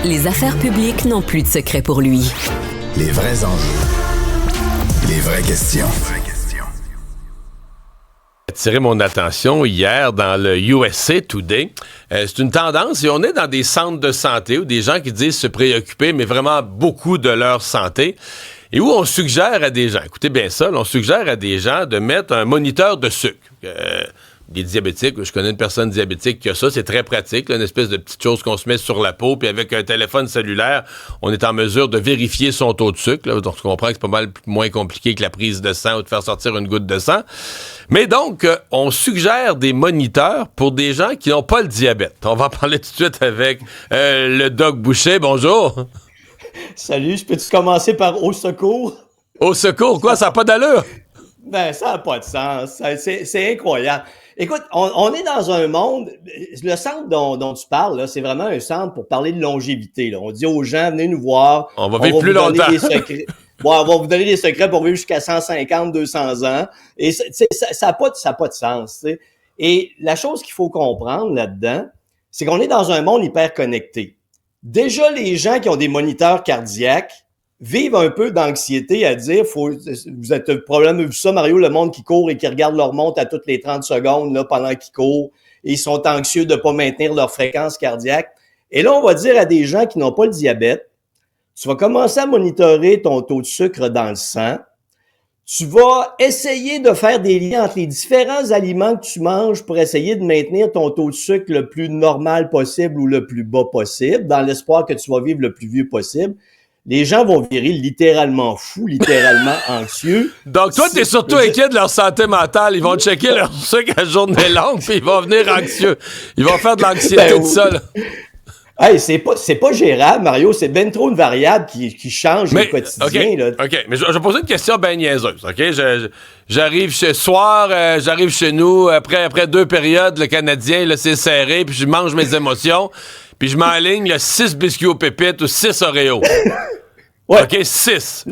Les affaires publiques n'ont plus de secret pour lui. Les vrais enjeux. Les vraies questions. Attiré mon attention hier dans le USA Today. C'est une tendance et on est dans des centres de santé où des gens qui disent se préoccuper, mais vraiment beaucoup de leur santé. Et où on suggère à des gens, écoutez bien ça, on suggère à des gens de mettre un moniteur de sucre. Des diabétiques, je connais une personne diabétique qui a ça, c'est très pratique, là, une espèce de petite chose qu'on se met sur la peau, puis avec un téléphone cellulaire, on est en mesure de vérifier son taux de sucre. Là, donc, je comprends que c'est pas mal moins compliqué que la prise de sang ou de faire sortir une goutte de sang. Mais donc, on suggère des moniteurs pour des gens qui n'ont pas le diabète. On va en parler tout de suite avec le Doc Boucher. Bonjour. Salut, je peux-tu commencer par Au secours? Au secours, quoi? Ça n'a pas d'allure? Ben, ça n'a pas de sens. C'est incroyable. Écoute, on est dans un monde, le centre dont tu parles, là, c'est vraiment un centre pour parler de longévité. Là. On dit aux gens, venez nous voir. On va vivre plus longtemps. Bon, on va vous donner des secrets pour vivre jusqu'à 150, 200 ans. Et ça n'a pas de sens. T'sais. Et la chose qu'il faut comprendre là-dedans, c'est qu'on est dans un monde hyper connecté. Déjà, les gens qui ont des moniteurs cardiaques vivent un peu d'anxiété à dire, vous êtes probablement vu ça, Mario, le monde qui court et qui regarde leur montre à toutes les 30 secondes là, pendant qu'ils courent, et ils sont anxieux de ne pas maintenir leur fréquence cardiaque. Et là, on va dire à des gens qui n'ont pas le diabète, tu vas commencer à monitorer ton taux de sucre dans le sang, tu vas essayer de faire des liens entre les différents aliments que tu manges pour essayer de maintenir ton taux de sucre le plus normal possible ou le plus bas possible, dans l'espoir que tu vas vivre le plus vieux possible. Les gens vont virer littéralement fous, littéralement anxieux. Donc, toi, t'es surtout inquiet de leur santé mentale. Ils vont checker leur sucre à journée longue, puis ils vont venir anxieux. Ils vont faire de l'anxiété de ça, là. Hey, c'est pas gérable, Mario. C'est ben trop une variable qui change le quotidien. Okay, là. OK, mais je vais poser une question ben niaiseuse, OK? J'arrive chez nous, après 2 périodes, le Canadien, là, c'est serré, puis je mange mes émotions, puis je m'enligne 6 biscuits aux pépites ou 6 Oreos. Ouais. OK, 6.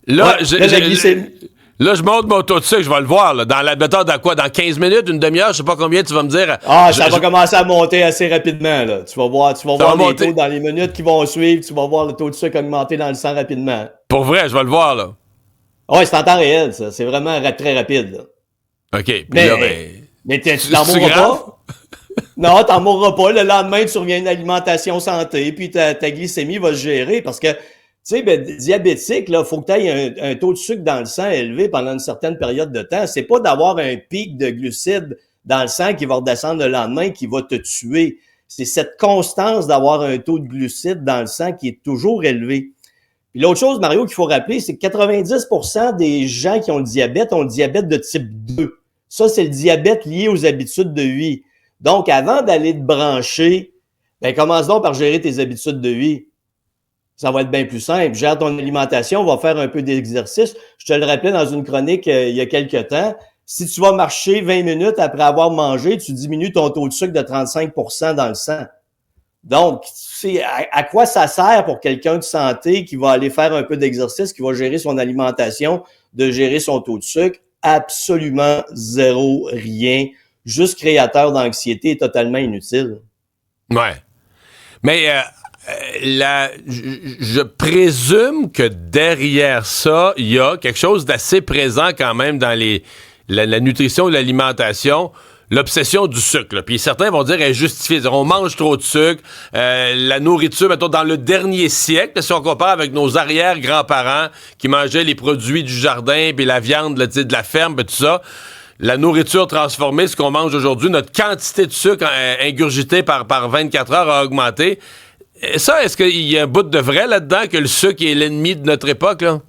Là, là, je monte mon taux de sucre, je vais le voir, là. Dans 15 minutes, une demi-heure, je sais pas combien tu vas me dire. Ça va commencer à monter assez rapidement, là. Tu vas voir les taux dans les minutes qui vont suivre, tu vas voir le taux de sucre augmenter dans le sang rapidement. Pour vrai, je vais le voir, là. Ouais, c'est en temps réel, ça. C'est vraiment très rapide, là. OK, puis là, mais tu t'en mourras pas? Non, t'en mourras pas. Le lendemain, tu reviens à une alimentation santé, puis ta glycémie va se gérer, parce que tu sais, diabétique, là, faut que tu aies un taux de sucre dans le sang élevé pendant une certaine période de temps. C'est pas d'avoir un pic de glucides dans le sang qui va redescendre le lendemain qui va te tuer. C'est cette constance d'avoir un taux de glucides dans le sang qui est toujours élevé. Puis l'autre chose, Mario, qu'il faut rappeler, c'est que 90% des gens qui ont le diabète de type 2. Ça, c'est le diabète lié aux habitudes de vie. Donc, avant d'aller te brancher, commence donc par gérer tes habitudes de vie. Ça va être bien plus simple. Gère ton alimentation, va faire un peu d'exercice. Je te le rappelais dans une chronique il y a quelques temps. Si tu vas marcher 20 minutes après avoir mangé, tu diminues ton taux de sucre de 35% dans le sang. Donc, tu sais, à quoi ça sert pour quelqu'un de santé qui va aller faire un peu d'exercice, qui va gérer son alimentation, de gérer son taux de sucre? Absolument zéro, rien. Juste créateur d'anxiété et totalement inutile. Ouais. Mais je présume que derrière ça, il y a quelque chose d'assez présent quand même dans la nutrition, l'alimentation, l'obsession du sucre. Là. Puis certains vont dire elle est justifiée. On mange trop de sucre. La nourriture, mettons, dans le dernier siècle, si on compare avec nos arrière-grands-parents qui mangeaient les produits du jardin, puis la viande là, de la ferme, puis tout ça, la nourriture transformée, ce qu'on mange aujourd'hui, notre quantité de sucre ingurgitée par 24 heures a augmenté. Ça, est-ce qu'il y a un bout de vrai là-dedans, que le sucre est l'ennemi de notre époque, là?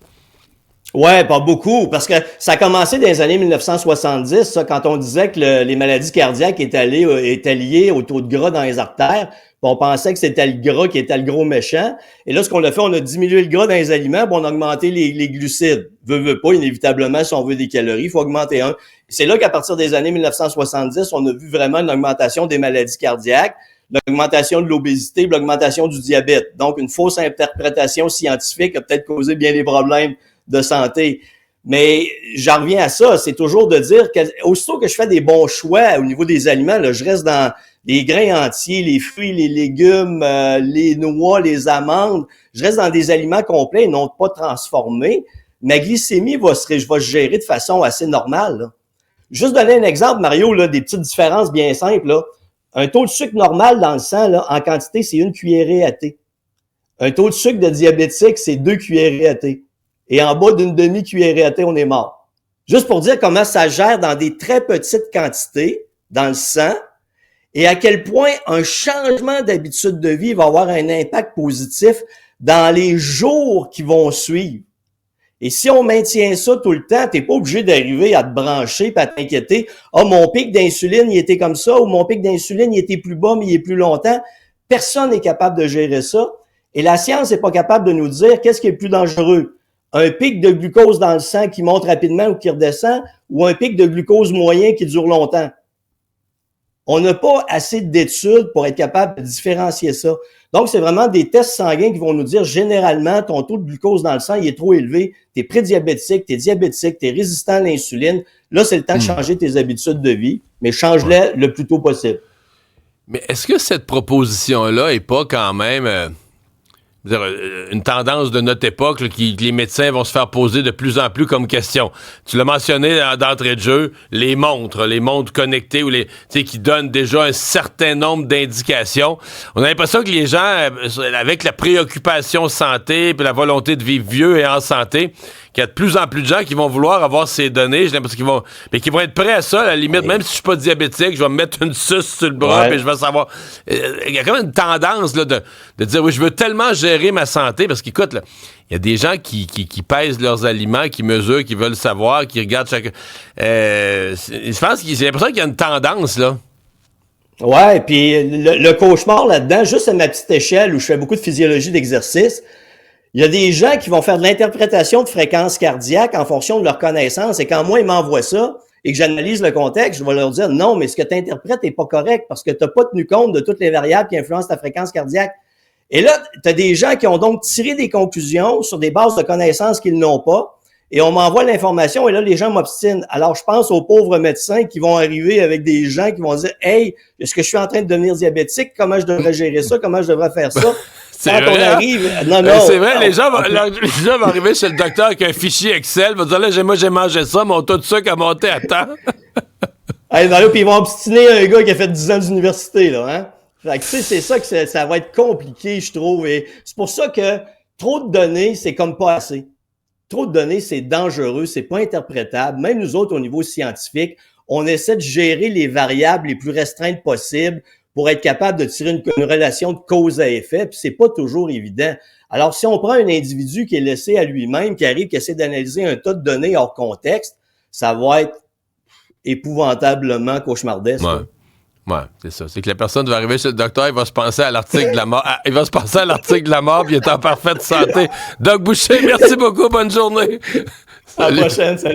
Ouais, pas beaucoup, parce que ça a commencé dans les années 1970, ça, quand on disait que les maladies cardiaques étaient liées au taux de gras dans les artères. On pensait que c'était le gras qui était le gros méchant. Et là, ce qu'on a fait, on a diminué le gras dans les aliments, puis on a augmenté les glucides. Veut pas, inévitablement, si on veut des calories, il faut augmenter un. C'est là qu'à partir des années 1970, on a vu vraiment une augmentation des maladies cardiaques, l'augmentation de l'obésité, l'augmentation du diabète. Donc, une fausse interprétation scientifique a peut-être causé bien des problèmes de santé. Mais j'en reviens à ça, c'est toujours de dire que aussitôt que je fais des bons choix au niveau des aliments, là, je reste dans les grains entiers, les fruits, les légumes, les noix, les amandes. Je reste dans des aliments complets et non pas transformés. Ma glycémie va se gérer de façon assez normale, là. Juste donner un exemple, Mario, là, des petites différences bien simples, là. Un taux de sucre normal dans le sang, là, en quantité, c'est 1 cuillerée à thé. Un taux de sucre de diabétique, c'est 2 cuillerées à thé. Et en bas d'une demi-cuillerée à thé, on est mort. Juste pour dire comment ça gère dans des très petites quantités dans le sang et à quel point un changement d'habitude de vie va avoir un impact positif dans les jours qui vont suivre. Et si on maintient ça tout le temps, t'es pas obligé d'arriver à te brancher et à t'inquiéter. « Ah, mon pic d'insuline, il était comme ça » ou « Mon pic d'insuline, il était plus bas, mais il est plus longtemps. » Personne n'est capable de gérer ça. Et la science n'est pas capable de nous dire qu'est-ce qui est plus dangereux. Un pic de glucose dans le sang qui monte rapidement ou qui redescend ou un pic de glucose moyen qui dure longtemps. On n'a pas assez d'études pour être capable de différencier ça. Donc, c'est vraiment des tests sanguins qui vont nous dire généralement ton taux de glucose dans le sang il est trop élevé, tu es prédiabétique, tu es diabétique, tu es résistant à l'insuline. Là, c'est le temps de changer tes habitudes de vie, mais change-les le plus tôt possible. Mais est-ce que cette proposition-là est pas quand même une tendance de notre époque là, que les médecins vont se faire poser de plus en plus comme question? Tu l'as mentionné d'entrée de jeu, les montres connectées ou qui donnent déjà un certain nombre d'indications. On a l'impression que les gens, avec la préoccupation santé et la volonté de vivre vieux et en santé, qu'il y a de plus en plus de gens qui vont vouloir avoir ces données. J'ai l'impression qu'ils vont être prêts à ça, à la limite, même si je suis pas diabétique, je vais me mettre une suce sur le bras et je vais savoir. Il y a quand même une tendance là, de dire oui, je veux tellement gérer ma santé parce qu'écoute, là, il y a des gens qui pèsent leurs aliments, qui mesurent, qui veulent savoir, qui regardent chaque. Je pense que j'ai l'impression qu'il y a une tendance là. Ouais, puis le cauchemar là-dedans, juste à ma petite échelle où je fais beaucoup de physiologie d'exercice. Il y a des gens qui vont faire de l'interprétation de fréquence cardiaque en fonction de leur connaissance. Et quand moi, ils m'envoient ça et que j'analyse le contexte, je vais leur dire non, mais ce que tu interprètes n'est pas correct parce que tu n'as pas tenu compte de toutes les variables qui influencent ta fréquence cardiaque. Et là, tu as des gens qui ont donc tiré des conclusions sur des bases de connaissances qu'ils n'ont pas. Et on m'envoie l'information et là, les gens m'obstinent. Alors, je pense aux pauvres médecins qui vont arriver avec des gens qui vont dire « Hey, est-ce que je suis en train de devenir diabétique? Comment je devrais gérer ça? Comment je devrais faire ça? » Quand on arrive... Non, c'est vrai, les gens vont arriver chez le docteur avec un fichier Excel, vont dire « Là, moi, j'ai mangé ça, mon taux de sucre a monté à temps. » Hey, puis ils vont obstiner un gars qui a fait 10 ans d'université, là, hein? Fait que, tu sais, c'est ça que ça va être compliqué, je trouve. Et c'est pour ça que trop de données, c'est comme pas assez. Trop de données, c'est dangereux, c'est pas interprétable. Même nous autres, au niveau scientifique, on essaie de gérer les variables les plus restreintes possibles pour être capable de tirer une relation de cause à effet, puis c'est pas toujours évident. Alors, si on prend un individu qui est laissé à lui-même, qui arrive, qui essaie d'analyser un tas de données hors contexte, ça va être épouvantablement cauchemardesque. Ouais, c'est ça. C'est que la personne va arriver chez le docteur, il va se penser à l'article de la mort. Il va se penser à l'article de la mort, puis il est en parfaite santé. Doc Boucher, merci beaucoup, bonne journée. À la prochaine, salut.